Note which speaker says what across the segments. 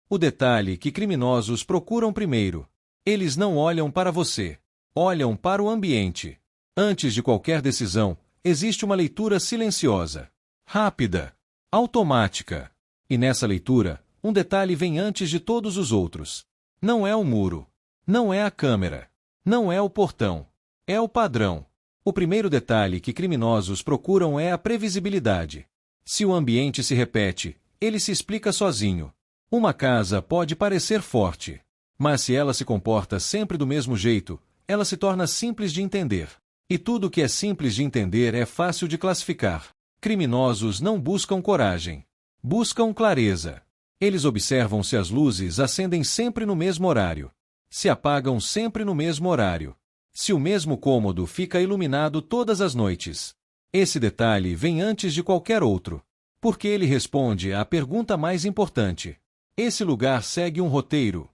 Speaker 1: O detalhe que criminosos procuram primeiro. Eles não olham para você. Olham para o ambiente. Antes de qualquer decisão, existe uma leitura silenciosa, rápida, automática. E nessa leitura, um detalhe vem antes de todos os outros. Não é o muro. Não é a câmera. Não é o portão. É o padrão. O primeiro detalhe que criminosos procuram é a previsibilidade. Se o ambiente se repete, ele se explica sozinho. Uma casa pode parecer forte, mas se ela se comporta sempre do mesmo jeito, ela se torna simples de entender. E tudo que é simples de entender é fácil de classificar. Criminosos não buscam coragem. Buscam clareza. Eles observam se as luzes acendem sempre no mesmo horário. Se apagam sempre no mesmo horário. Se o mesmo cômodo fica iluminado todas as noites. Esse detalhe vem antes de qualquer outro. Porque ele responde à pergunta mais importante. Esse lugar segue um roteiro?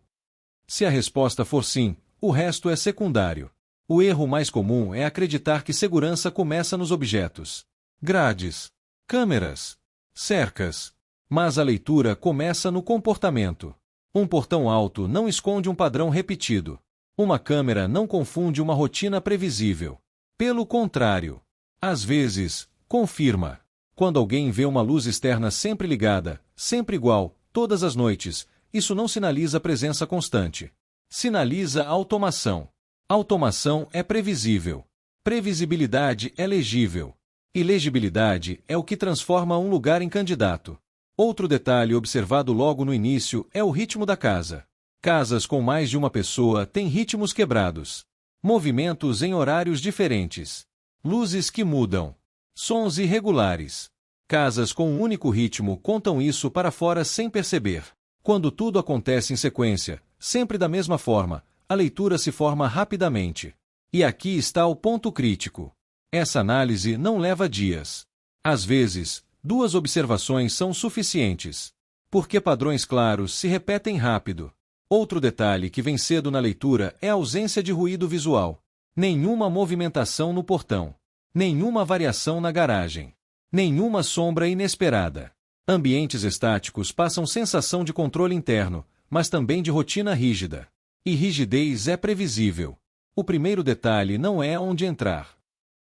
Speaker 1: Se a resposta for sim, o resto é secundário. O erro mais comum é acreditar que segurança começa nos objetos. Grades, câmeras, cercas. Mas a leitura começa no comportamento. Um portão alto não esconde um padrão repetido. Uma câmera não confunde uma rotina previsível. Pelo contrário, às vezes, confirma. Quando alguém vê uma luz externa sempre ligada, sempre igual, todas as noites, isso não sinaliza presença constante. Sinaliza automação. Automação é previsível. Previsibilidade é legível. E legibilidade é o que transforma um lugar em candidato. Outro detalhe observado logo no início é o ritmo da casa. Casas com mais de uma pessoa têm ritmos quebrados. Movimentos em horários diferentes. Luzes que mudam. Sons irregulares. Casas com um único ritmo contam isso para fora sem perceber. Quando tudo acontece em sequência, sempre da mesma forma, a leitura se forma rapidamente. E aqui está o ponto crítico. Essa análise não leva dias. Às vezes, 2 observações são suficientes. Porque padrões claros se repetem rápido. Outro detalhe que vem cedo na leitura é a ausência de ruído visual. Nenhuma movimentação no portão. Nenhuma variação na garagem. Nenhuma sombra inesperada. Ambientes estáticos passam sensação de controle interno, mas também de rotina rígida. E rigidez é previsível. O primeiro detalhe não é onde entrar.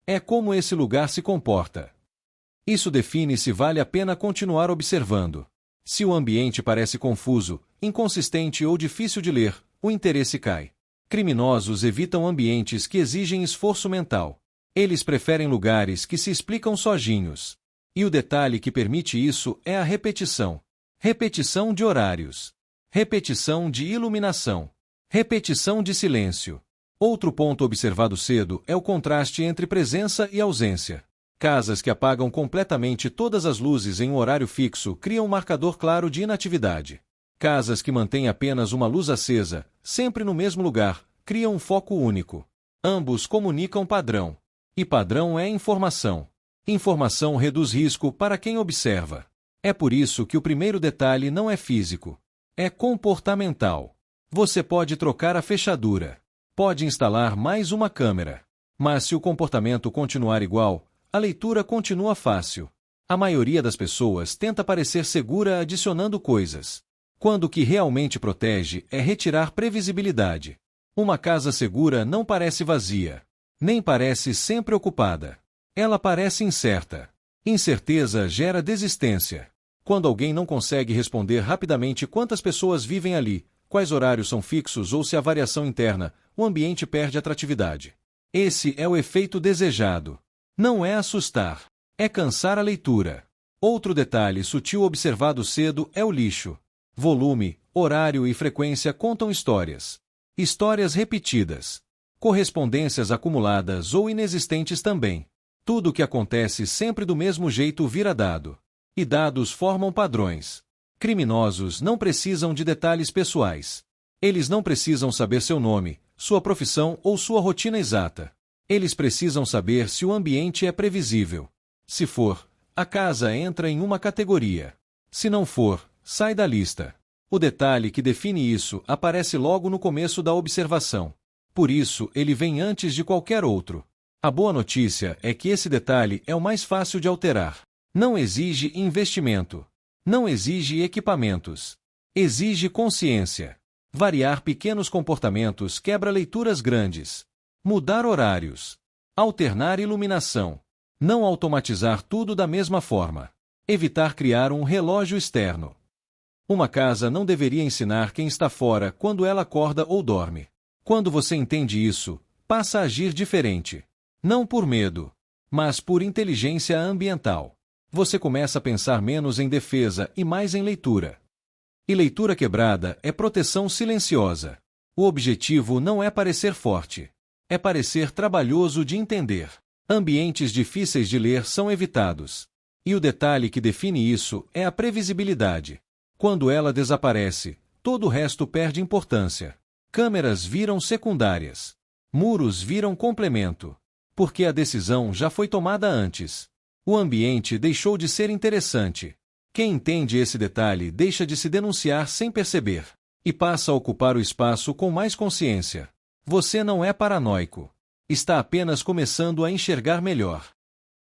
Speaker 1: É como esse lugar se comporta. Isso define se vale a pena continuar observando. Se o ambiente parece confuso, inconsistente ou difícil de ler, o interesse cai. Criminosos evitam ambientes que exigem esforço mental. Eles preferem lugares que se explicam sozinhos. E o detalhe que permite isso é a repetição. Repetição de horários. Repetição de iluminação. Repetição de silêncio. Outro ponto observado cedo é o contraste entre presença e ausência. Casas que apagam completamente todas as luzes em um horário fixo criam um marcador claro de inatividade. Casas que mantêm apenas uma luz acesa, sempre no mesmo lugar, criam um foco único. Ambos comunicam padrão. E padrão é informação. Informação reduz risco para quem observa. É por isso que o primeiro detalhe não é físico. É comportamental. Você pode trocar a fechadura. Pode instalar mais uma câmera. Mas se o comportamento continuar igual, a leitura continua fácil. A maioria das pessoas tenta parecer segura adicionando coisas. Quando o que realmente protege é retirar previsibilidade. Uma casa segura não parece vazia. Nem parece sempre ocupada. Ela parece incerta. Incerteza gera desistência. Quando alguém não consegue responder rapidamente quantas pessoas vivem ali, quais horários são fixos ou se há variação interna, o ambiente perde atratividade. Esse é o efeito desejado. Não é assustar. É cansar a leitura. Outro detalhe sutil observado cedo é o lixo. Volume, horário e frequência contam histórias. Histórias repetidas. Correspondências acumuladas ou inexistentes também. Tudo o que acontece sempre do mesmo jeito vira dado. E dados formam padrões. Criminosos não precisam de detalhes pessoais. Eles não precisam saber seu nome, sua profissão ou sua rotina exata. Eles precisam saber se o ambiente é previsível. Se for, a casa entra em uma categoria. Se não for, sai da lista. O detalhe que define isso aparece logo no começo da observação. Por isso, ele vem antes de qualquer outro. A boa notícia é que esse detalhe é o mais fácil de alterar. Não exige investimento. Não exige equipamentos. Exige consciência. Variar pequenos comportamentos quebra leituras grandes. Mudar horários. Alternar iluminação. Não automatizar tudo da mesma forma. Evitar criar um relógio externo. Uma casa não deveria ensinar quem está fora quando ela acorda ou dorme. Quando você entende isso, passa a agir diferente. Não por medo, mas por inteligência ambiental. Você começa a pensar menos em defesa e mais em leitura. E leitura quebrada é proteção silenciosa. O objetivo não é parecer forte. É parecer trabalhoso de entender. Ambientes difíceis de ler são evitados. E o detalhe que define isso é a previsibilidade. Quando ela desaparece, todo o resto perde importância. Câmeras viram secundárias. Muros viram complemento. Porque a decisão já foi tomada antes. O ambiente deixou de ser interessante. Quem entende esse detalhe deixa de se denunciar sem perceber. E passa a ocupar o espaço com mais consciência. Você não é paranoico. Está apenas começando a enxergar melhor.